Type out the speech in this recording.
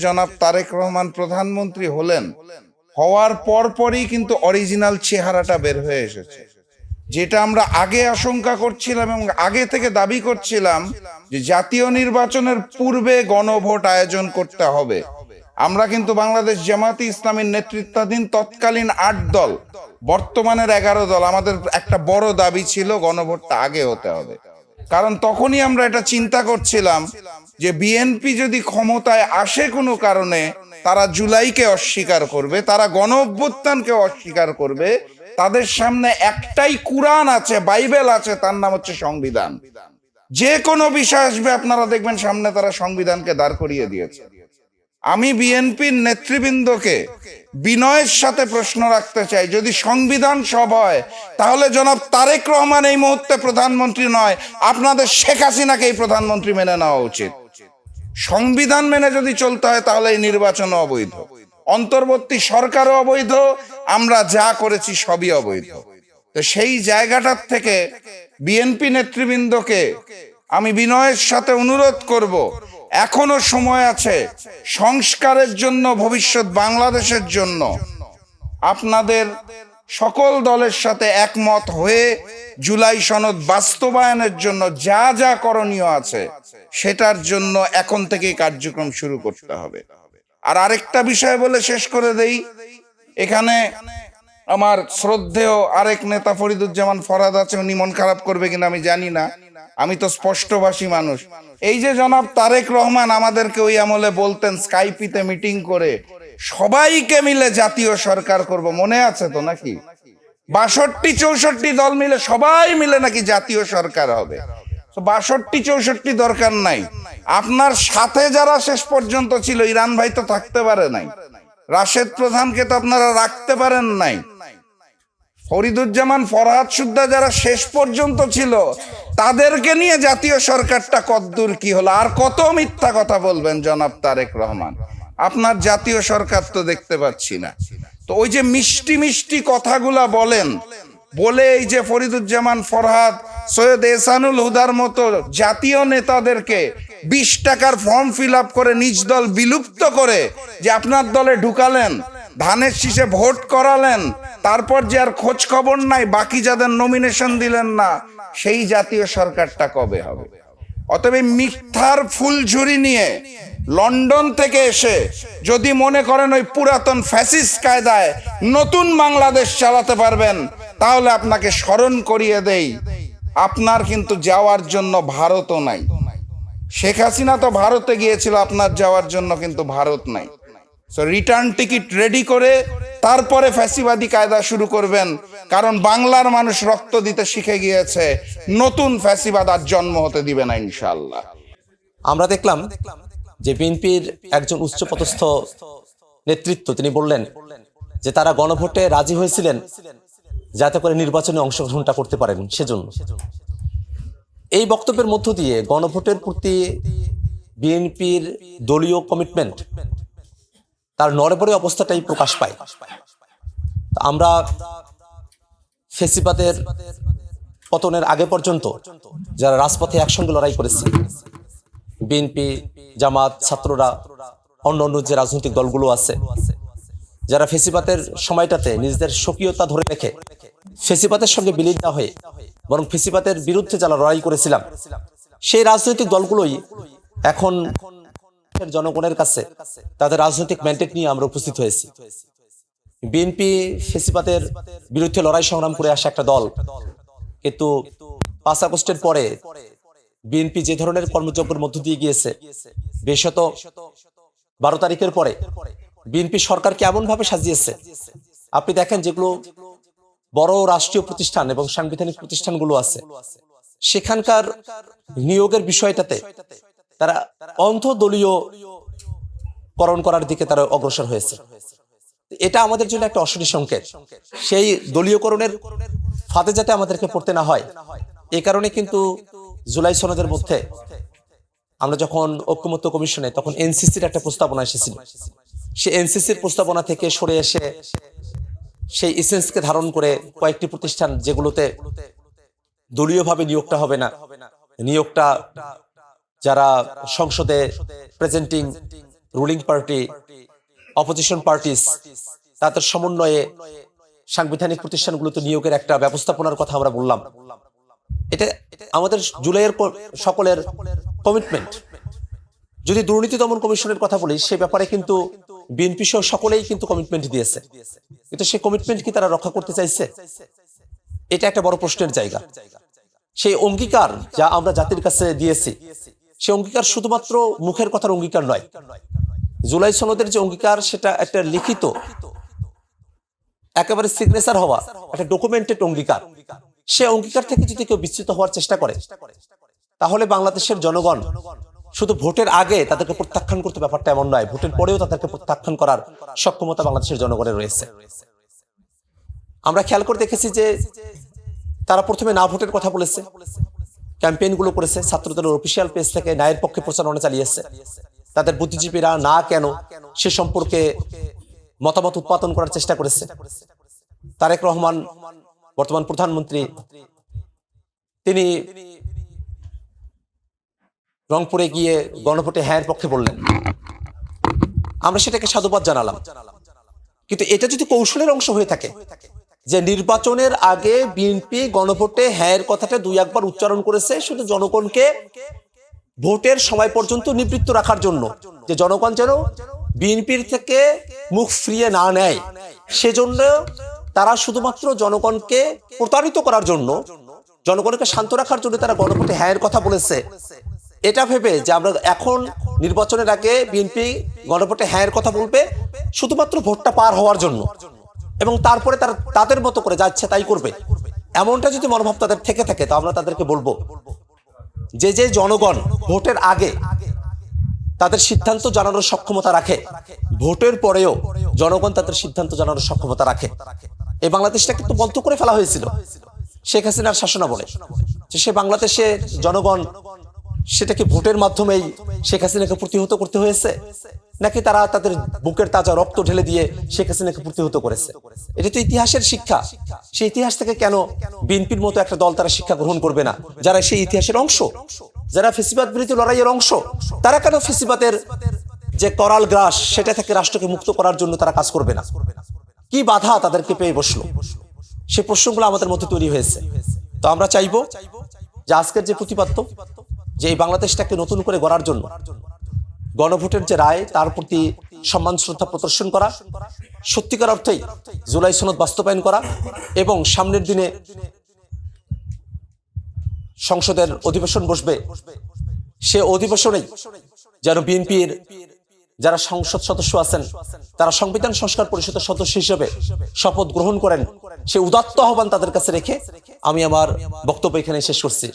জনাব তারেক রহমান প্রধানমন্ত্রী হলেন, হওয়ার পরপরই কিন্তু অরিজিনাল চেহারাটা বের হয়ে এসেছে। যেটা আমরা আগে আশঙ্কা করছিলাম এবং আগে থেকে দাবি করছিলাম যে জাতীয় নির্বাচনের পূর্বে গণভোট আয়োজন করতে হবে। আমরা কিন্তু বাংলাদেশ জামায়াতে ইসলামীর নেতৃত্বাধীন তৎকালীন 8 দল, বর্তমানের 11 দল, আমাদের একটা বড় দাবি ছিল গণভোটটা আগে হতে হবে। কারণ তখনই আমরা এটা চিন্তা করছিলাম যে বিএনপি যদি ক্ষমতায় আসে কোনো কারণে, তারা জুলাইকে অস্বীকার করবে, তারা গণ অভ্যুত্থানকে অস্বীকার করবে। তাদের সামনে একটাই কুরআন আছে, বাইবেল আছে, তার নাম হচ্ছে সংবিধান। যে কোনো বিষয় আসবে আপনারা দেখবেন সামনে তারা সংবিধানকে দাঁড় করিয়ে দিয়েছে। আমি বিএনপির নেতৃবৃন্দকে বিনয়ের সাথে প্রশ্ন রাখতে চাই, যদি সংবিধান সব হয় তাহলে জনাব তারেক রহমান এই মুহূর্তে প্রধানমন্ত্রী নয়, আপনাদের শেখ হাসিনাকে এই প্রধানমন্ত্রী মেনে নেওয়া উচিত। সংবিধান মেনে যদি চলতে হয় তাহলে এই নির্বাচনও অবৈধ, অন্তর্বর্তী সরকারও অবৈধ, আমরা যা করেছি সবই অবৈধ। তো সেই জায়গাটার থেকে বিএনপি নেতৃবৃন্দকে আমি বিনয়ের সাথে অনুরোধ করব, এখনো সময় আছে সংস্কারের জন্য, ভবিষ্যৎ বাংলাদেশের জন্য। আপনাদের সকল দলের সাথে একমত হয়ে জুলাই সনদ বাস্তবায়নের জন্য যা যা করণীয় আছে সেটার জন্য এখন থেকেই কার্যক্রম শুরু করতে হবে। আর আরেকটা বিষয় বলে শেষ করে দেই, এখানে আমার শ্রদ্ধেয় আরেক নেতা ফরিদুজ্জামান ফরহাদ আছে, উনি মন খারাপ করবে কিনা আমি জানি না, আমি তো স্পষ্টভাষী মানুষ। এই যে জনাব তারেক রহমান আমাদেরকে ওই আমলে বলতেন স্কাইপিতে মিটিং করে সবাইকে মিলে জাতীয় সরকার করব, মনে আছে তো নাকি? 62-64 দল মিলে সবাই মিলে নাকি জাতীয় সরকার হবে। 62-64 দরকার নাই, আপনার সাথে যারা শেষ পর্যন্ত ছিল, ইরান ভাই তো থাকতে পারে নাই, রাশেদ প্রধানকে তো আপনারা রাখতে পারেন নাই, ফরিদুজ্জামান ফরহাদ সুদ্দা যারা শেষ পর্যন্ত ছিল তাদেরকে নিয়ে জাতীয় সরকারটা কদ্দূর কি হলো? আর কত মিথ্যা কথা বলবেন জনাব তারেক রহমান? আপনার জাতীয় সরকার তো দেখতে পাচ্ছি না। তো ওই যে মিষ্টি মিষ্টি কথাগুলা বলেন, বলে এই যে ফরিদুজ্জামান ফরহাদ, সৈয়দ এহসানুল হুদার মতো জাতীয় নেতাদেরকে 20 টাকার ফর্ম ফিল আপ করে নিজ দল বিলুপ্ত করে যে আপনার দলে ঢুকালেন, ধানের শীষে ভোট করালেন, তারপর যে আর খোঁজ খবর নাই, বাকি যাদের নমিনেশন দিলেন না, সেই জাতীয় সরকারটা কবে হবে? অতএব মিথ্যার ফুলঝুরি নিয়ে লন্ডন থেকে এসে যদি মনে করেন ওই পুরাতন ফ্যাসিস্ট কায়দায় নতুন বাংলাদেশ চালাতে পারবেন, তাহলে আপনাকে স্মরণ করিয়ে দেই, আপনার কিন্তু যাওয়ার জন্য ভারতও নাই। শেখ হাসিনা তো ভারতে গিয়েছিল, আপনার যাওয়ার জন্য কিন্তু ভারত নাই। সো রিটার্ন টিকিট রেডি করে তারপরে ফ্যাসিবাদী কায়দা শুরু করবেন, কারণ বাংলার মানুষ রক্ত দিতে শিখে গিয়েছে, নতুন ফ্যাসিবাদ আর জন্ম হতে দিবে না ইনশাআল্লাহ। আমরা দেখলাম যে বিএনপির একজন উচ্চপদস্থ নেতৃত্ব তিনি বললেন যে তারা গণভোটে রাজি হয়েছিলেন যাতে করে নির্বাচনে অংশগ্রহণটা করতে পারেন সেজন্য। এই বক্তব্যের মধ্য দিয়ে গণভোটের প্রতি বিএনপির দলীয় কমিটমেন্ট, তার নড়বড়ে অবস্থাটাই প্রকাশ পায়। আমরা ফ্যাসিবাদের পতনের আগে পর্যন্ত যারা রাজপথে একসঙ্গে লড়াই করেছে, বিএনপি, জামাত, ছাত্ররা, অন্য যে রাজনৈতিক দলগুলো আছে, যারা ফ্যাসিবাদের সময়টাতে নিজেদের স্বকীয়তা ধরে রেখে ফ্যাসিবাদের সঙ্গে বিলীন না হয়ে বরং ফ্যাসিবাদের বিরুদ্ধে যারা লড়াই করেছিলাম, সেই রাজনৈতিক দলগুলোই এখন জনগণের কাছে তাদের রাজনৈতিক ম্যান্ডেট নিয়ে আমরা উপস্থিত হয়েছি। বিএনপি ফ্যাসিবাদের বিরুদ্ধে লড়াই সংগ্রাম করে আসা একটা দল, কিন্তু 5 আগস্টের পরে বিএনপি যে ধরনের কর্মযজ্ঞের মধ্য দিয়ে গিয়েছে, বিশেষত 12 তারিখের পরে বিএনপি সরকারকে এমন ভাবে সাজিয়েছে, আপনি দেখেন যেগুলো বড় রাষ্ট্রীয় প্রতিষ্ঠান এবং সাংবিধানিক প্রতিষ্ঠানগুলো আছে, সেখানকার নিয়োগের বিষয়টাতে তারা অন্তদলীয় করণ করার দিকে তারা অগ্রসর হয়েছে। এটা আমাদের জন্য একটা অশনি সংকেত। সেই দলীয়করণের ফাঁদে যাতে আমাদেরকে পড়তে না হয়, এই কারণে কিন্তু জুলাই সনদের মধ্যে আমরা যখন ঐক্যমত্য কমিশনে, তখন এনসিসির একটা প্রস্তাবনা এসেছিল। সেই এনসিসির প্রস্তাবনা থেকে সরে এসে সেই এসেন্সকে ধারণ করে কয়েকটি প্রতিষ্ঠান যেগুলোতে দলীয়ভাবে নিয়োগটা হবে না, নিয়োগটা যারা সংসদে presenting ruling party, opposition parties তাদের সমন্বয়ে সাংবিধানিক প্রতিষ্ঠানগুলোতে নিয়োগের একটা ব্যবস্থাপনার কথা আমরা বললাম। এটা আমাদের জুলাইয়ের সকলের কমিটমেন্ট। যদি দুর্নীতি দমন কমিশনের কথা বলি, সে ব্যাপারে কিন্তু বিএনপি সহ সকলেই কিন্তু কমিটমেন্ট দিয়েছে, কিন্তু সেই কমিটমেন্ট কি তারা রক্ষা করতে চাইছে? এটা একটা বড় প্রশ্নের জায়গা। সেই অঙ্গীকার যা আমরা জাতির কাছে দিয়েছি, সেই অঙ্গীকার শুধুমাত্র মুখের কথার অঙ্গীকার নয়। জুলাই সনদের যে অঙ্গীকার, সেটা একটা লিখিত, একেবারে সিগনেচার হওয়া একটা ডকুমেন্টেড অঙ্গীকার। সে অঙ্গীকার থেকে যদি কেউ বিচ্যুত হওয়ার চেষ্টা করে, তাহলে বাংলাদেশের জনগণ শুধু ভোটের আগে তাদেরকে প্রত্যাখ্যান করতে ব্যাপারটা এমন নয়, ভোটের পরেও তাদেরকে প্রত্যাখ্যান করার সক্ষমতা বাংলাদেশের জনগণের রয়েছে। আমরা খেয়াল করে দেখেছি যে তারা প্রথমে না ভোটের কথা বলেছে, ক্যাম্পেইনগুলো করেছে, ছাত্রদলের অফিসিয়াল পেজ থেকে ন্যায়ের পক্ষে প্রচারণা চালিয়েছে। তাদের বুদ্ধিজীবীরা না কেন সে সম্পর্কে মতামত উৎপাদন করার চেষ্টা করেছে। তারেক রহমান, বর্তমান প্রধানমন্ত্রী, তিনি রংপুরে গিয়ে গণভোটে হ্যাঁ পক্ষে বললেন। আমরা সেটাকে সাধুবাদ জানালাম। কিন্তু এটা যদি কৌশলের অংশ হয়ে থাকে, যে নির্বাচনের আগে বিএনপি গণভোটে হ্যাঁ কথাটা দুই একবার উচ্চারণ করেছে শুধু জনগণকে ভোটের সময় পর্যন্ত নিবৃত্ত রাখার জন্য, যে জনগণ যেন বিএনপির থেকে মুখ ফিরিয়ে না নেয়, সেজন্য তারা শুধুমাত্র জনগণকে প্রতারিত করার জন্য, জনগণকে শান্ত রাখার জন্য তারা গণভোটে হ্যাঁ কথা বলেছে। এটা ভেবে যে আমরা এখন নির্বাচনের আগে বিএনপি গণভোটে হ্যাঁ কথা বলবে শুধুমাত্র ভোটটা পার হওয়ার জন্য, এবং তারপরে তারা তাদের মতো করে যা ইচ্ছা তাই করবে, এমনটা যদি মনোভাব তাদের থেকে থাকে, তো আমরা তাদেরকে বলবো যে যে জনগণ ভোটের আগে তাদের সিদ্ধান্ত জানানোর সক্ষমতা রাখে, ভোটের পরেও জনগণ তাদের সিদ্ধান্ত জানানোর সক্ষমতা রাখে। এই বাংলাদেশটা কিন্তু বন্ধ করে ফেলা হয়েছিল শেখ হাসিনার শাসনামলে, যে সে বাংলাদেশে জনগণ সেটাকে ভোটের মাধ্যমেই শেখ হাসিনাকে প্রতিহত করতে হয়েছে, নাকি তারা তাদের বুকের তাজা রক্ত ঢেলে দিয়ে শেখ হাসিনাকে প্রতিহত করেছে? এটা তো ইতিহাসের শিক্ষা। সেই ইতিহাস থেকে কেন বিএনপির মতো একটা দল তারা শিক্ষা গ্রহণ করবে না, যারা সেই ইতিহাসের অংশ, যারা ফেসিবাদ বিরোধী লড়াইয়ের অংশ? তারা কেন ফেসিবাদের যে করাল গ্রাস, সেটা থেকে রাষ্ট্রকে মুক্ত করার জন্য তারা কাজ করবে না? কি বাধা তাদেরকে পেয়ে বসলো? সে প্রশ্নগুলো আমাদের মধ্যে তৈরি হয়েছে। তো আমরা চাইবো যে আজকের যে প্রতিপাদ্য, যে এই বাংলাদেশটাকে নতুন করে গড়ার জন্য গণভোটের যে রায়, তার প্রতি সম্মান শ্রদ্ধা প্রদর্শন করা, সত্যিকার অর্থেই জুলাই সনদ বাস্তবায়ন করা, এবং সামনের দিনে সংসদের অধিবেশন বসবে, সে অধিবেশনেই যেন বিএনপির যারা সংসদ সদস্য আছেন তারা সংবিধান সংস্কার পরিষদের সদস্য হিসেবে শপথ গ্রহণ করেন, সে উদাত্ত আহ্বান তাদের কাছে রেখে আমি আমার বক্তব্য এখানে শেষ করছি।